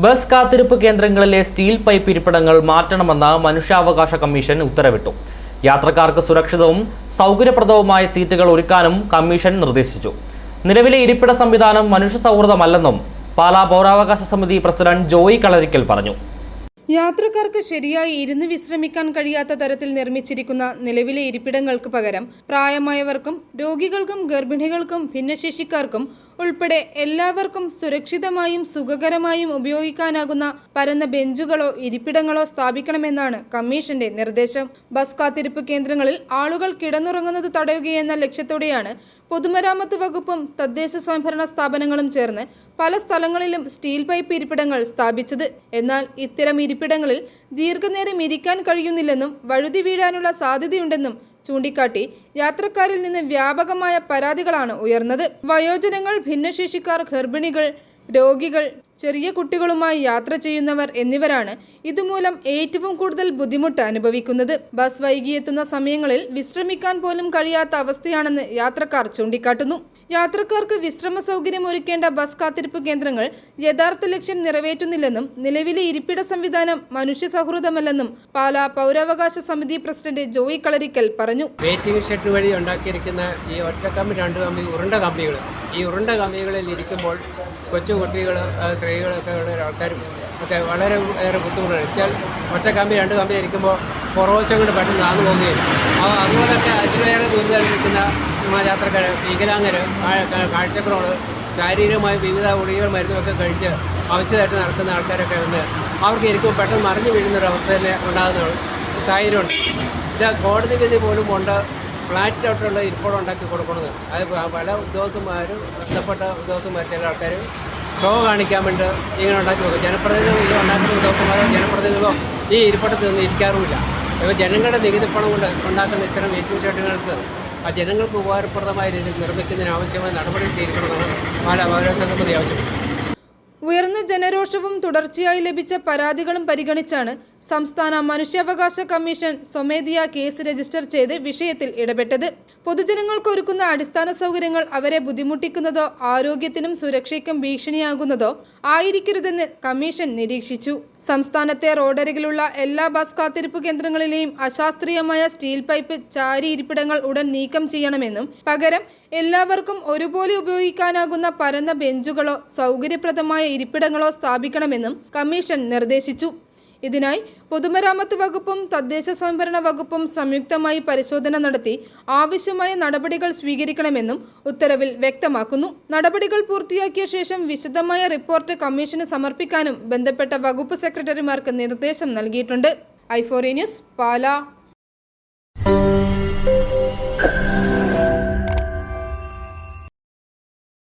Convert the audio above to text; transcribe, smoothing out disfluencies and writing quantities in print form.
Bus കാത്തിരിപ്പ് കേന്ദ്രങ്ങളിലെ steel pipe ഇരിപ്പിടങ്ങൾ മാറ്റണമെന്ന് മനുഷ്യാവകാശ കമ്മീഷൻ ഉത്തരവിട്ടു. യാത്രക്കാർക്ക് സുരക്ഷിതവും സൗകര്യപ്രദവുമായ സീറ്റുകൾ ഒരുക്കാനും കമ്മീഷൻ നിർദ്ദേശിച്ചു. നിലവിലെ ഇരിപ്പിട സംവിധാനം മനുഷ്യ സൗഹൃദമല്ലെന്നും പാലാ പൗരാവകാശ സമിതി പ്രസിഡന്റ് ജോയി കളരിക്കൽ പറഞ്ഞു. യാത്രക്കാർക്ക് ശരിയായി ഇരുന്ന് വിശ്രമിക്കാൻ കഴിയാത്ത തരത്തിൽ നിർമ്മിച്ചിരിക്കുന്ന നിലവിലെ ഇരിപ്പിടങ്ങൾക്ക് പകരം പ്രായമായവർക്കും രോഗികൾക്കും ഗർഭിണികൾക്കും ഭിന്നശേഷിക്കാർക്കും ഉൾപ്പെടെ എല്ലാവർക്കും സുരക്ഷിതമായും സുഖകരമായും ഉപയോഗിക്കാനാകുന്ന പരന്ന ബെഞ്ചുകളോ ഇരിപ്പിടങ്ങളോ സ്ഥാപിക്കണമെന്നാണ് കമ്മീഷന്റെ നിർദ്ദേശം. ബസ് കാത്തിരിപ്പ് കേന്ദ്രങ്ങളിൽ ആളുകൾ കിടന്നുറങ്ങുന്നത് തടയുകയെന്ന ലക്ഷ്യത്തോടെയാണ് പൊതുമരാമത്ത് വകുപ്പും തദ്ദേശ സ്വയംഭരണ സ്ഥാപനങ്ങളും ചേർന്ന് പല സ്ഥലങ്ങളിലും സ്റ്റീൽ പൈപ്പ് ഇരിപ്പിടങ്ങൾ സ്ഥാപിച്ചത്. എന്നാൽ ഇത്തരം ഇരിപ്പിടങ്ങളിൽ ദീർഘനേരം ഇരിക്കാൻ കഴിയുന്നില്ലെന്നും വഴുതി വീഴാനുള്ള സാധ്യതയുണ്ടെന്നും ചൂണ്ടിക്കാട്ടി യാത്രക്കാരിൽ നിന്ന് വ്യാപകമായ പരാതികളാണ് ഉയർന്നത്. വയോജനങ്ങൾ, ഭിന്നശേഷിക്കാർ, ഗർഭിണികൾ, രോഗികൾ, ചെറിയ കുട്ടികളുമായി യാത്ര ചെയ്യുന്നവർ എന്നിവരാണ് ഇതുമൂലം ഏറ്റവും കൂടുതൽ ബുദ്ധിമുട്ട് അനുഭവിക്കുന്നത്. ബസ് വൈകിയെത്തുന്ന സമയങ്ങളിൽ വിശ്രമിക്കാൻ പോലും കഴിയാത്ത അവസ്ഥയാണെന്ന് യാത്രക്കാർ ചൂണ്ടിക്കാട്ടുന്നു. യാത്രക്കാർക്ക് വിശ്രമ സൗകര്യം ഒരുക്കേണ്ട ബസ് കാത്തിരിപ്പ് കേന്ദ്രങ്ങൾ യഥാർത്ഥ ലക്ഷ്യം നിറവേറ്റുന്നില്ലെന്നും നിലവിലെ ഇരിപ്പിട സംവിധാനം മനുഷ്യ സൗഹൃദമല്ലെന്നും പാലാ പൗരാവകാശ സമിതി പ്രസിഡന്റ് ജോയി കളരിക്കൽ പറഞ്ഞു. വെയിറ്റിംഗ് ഷെഡ് വഴി ഉണ്ടാക്കിയിരിക്കുന്ന ഈ ഒറ്റക്കമ്പി, രണ്ട് കമ്പി, ഉരുണ്ട കമ്പികൾ, ഈ ഉരുണ്ട കമ്പികളിൽ ഇരിക്കുമ്പോൾ കൊച്ചു കുട്ടികൾ, സ്ത്രീകളൊക്കെ ഉള്ള ആൾക്കാരും ഒക്കെ വളരെ ഏറെ ബുദ്ധിമുട്ടാണ്. വെച്ചാൽ ഒറ്റ കമ്പി, രണ്ട് കമ്പി ഇരിക്കുമ്പോൾ പുറവശം കൊണ്ട് പെട്ടെന്ന് താന്നു പോവുകയും അതുപോലൊക്കെ അതിലേറെ ദുരിതമനുഭവിക്കുന്ന യാത്രക്കാർ, വികലാംഗർ, കാഴ്ചക്കുറവ്, ശാരീരികമായ വിവിധ ഗുളികകൾ, മരുന്നൊക്കെ കഴിച്ച് ആവശ്യമായിട്ട് നടക്കുന്ന ആൾക്കാരൊക്കെ വന്ന് അവർക്ക് ഇരിക്കുമ്പോൾ പെട്ടെന്ന് മറിഞ്ഞു വീഴുന്നൊരവസ്ഥ തന്നെ ഉണ്ടാകുന്ന സാഹചര്യമുണ്ട്. ഇത് കോടതി വിധി പോലും കൊണ്ട് ഫ്ലാറ്റ് ഔട്ടുള്ള ഇരിപ്പിടം ഉണ്ടാക്കി കൊടുക്കുന്നത്. അത് പല ഉദ്യോഗസ്ഥന്മാരും, ബന്ധപ്പെട്ട ഉദ്യോഗസ്ഥന്മാർ, ചില ആൾക്കാർ ഷോ കാണിക്കാൻ വേണ്ടി ഇങ്ങനെ ഉണ്ടാക്കി കൊടുക്കും. ജനപ്രതിനിധികൾ ഇത് ഉണ്ടാക്കുന്ന ഉദ്യോഗസ്ഥന്മാരോ ജനപ്രതിനിധികളോ ഈ ഇരിപ്പിടത്തിൽ നിന്ന് ഇരിക്കാറുമില്ല. ഇപ്പോൾ ജനങ്ങളുടെ നികുതി പണം കൊണ്ട് ഉണ്ടാക്കുന്ന ഇത്തരം വെയിറ്റിംഗ് ഷെഡുകൾക്ക് ആ ജനങ്ങൾക്ക് ഉപകാരപ്രദമായ രീതിയിൽ നിർമ്മിക്കുന്നതിന് ആവശ്യമായ നടപടി സ്വീകരിക്കണമെന്നാണ് പാലാ പൗരാവകാശ സമിതി ആവശ്യപ്പെട്ടത്. ഉയർന്ന ജനരോഷവും തുടർച്ചയായി ലഭിച്ച പരാതികളും പരിഗണിച്ചാണ് സംസ്ഥാന മനുഷ്യാവകാശ കമ്മീഷൻ സ്വമേധയാ കേസ് രജിസ്റ്റർ ചെയ്ത് വിഷയത്തിൽ ഇടപെട്ടത്. പൊതുജനങ്ങൾക്ക് ഒരുക്കുന്ന അടിസ്ഥാന സൗകര്യങ്ങൾ അവരെ ബുദ്ധിമുട്ടിക്കുന്നതോ ആരോഗ്യത്തിനും സുരക്ഷയ്ക്കും ഭീഷണിയാകുന്നതോ ആയിരിക്കരുതെന്ന് കമ്മീഷൻ നിരീക്ഷിച്ചു. സംസ്ഥാനത്തെ റോഡരികിലുള്ള എല്ലാ ബസ് കാത്തിരിപ്പ് കേന്ദ്രങ്ങളിലെയും അശാസ്ത്രീയമായ സ്റ്റീൽ പൈപ്പ് ചാരി ഇരിപ്പിടങ്ങൾ ഉടൻ നീക്കം ചെയ്യണമെന്നും പകരം എല്ലാവർക്കും ഒരുപോലെ ഉപയോഗിക്കാനാകുന്ന പരന്ന ബെഞ്ചുകളോ സൗകര്യപ്രദമായ ഇരിപ്പിടങ്ങളോ സ്ഥാപിക്കണമെന്നും കമ്മീഷൻ നിർദ്ദേശിച്ചു. ഇതിനായി പൊതുമരാമത്ത് വകുപ്പും തദ്ദേശ സ്വയംഭരണ വകുപ്പും സംയുക്തമായി പരിശോധന നടത്തി ആവശ്യമായ നടപടികൾ സ്വീകരിക്കണമെന്നും ഉത്തരവിൽ വ്യക്തമാക്കുന്നു. നടപടികൾ പൂർത്തിയാക്കിയ ശേഷം വിശദമായ റിപ്പോർട്ട് കമ്മീഷന് സമർപ്പിക്കാനും ബന്ധപ്പെട്ട വകുപ്പ് സെക്രട്ടറിമാർക്ക് നിർദ്ദേശം നൽകിയിട്ടുണ്ട്. i4 news, Pala.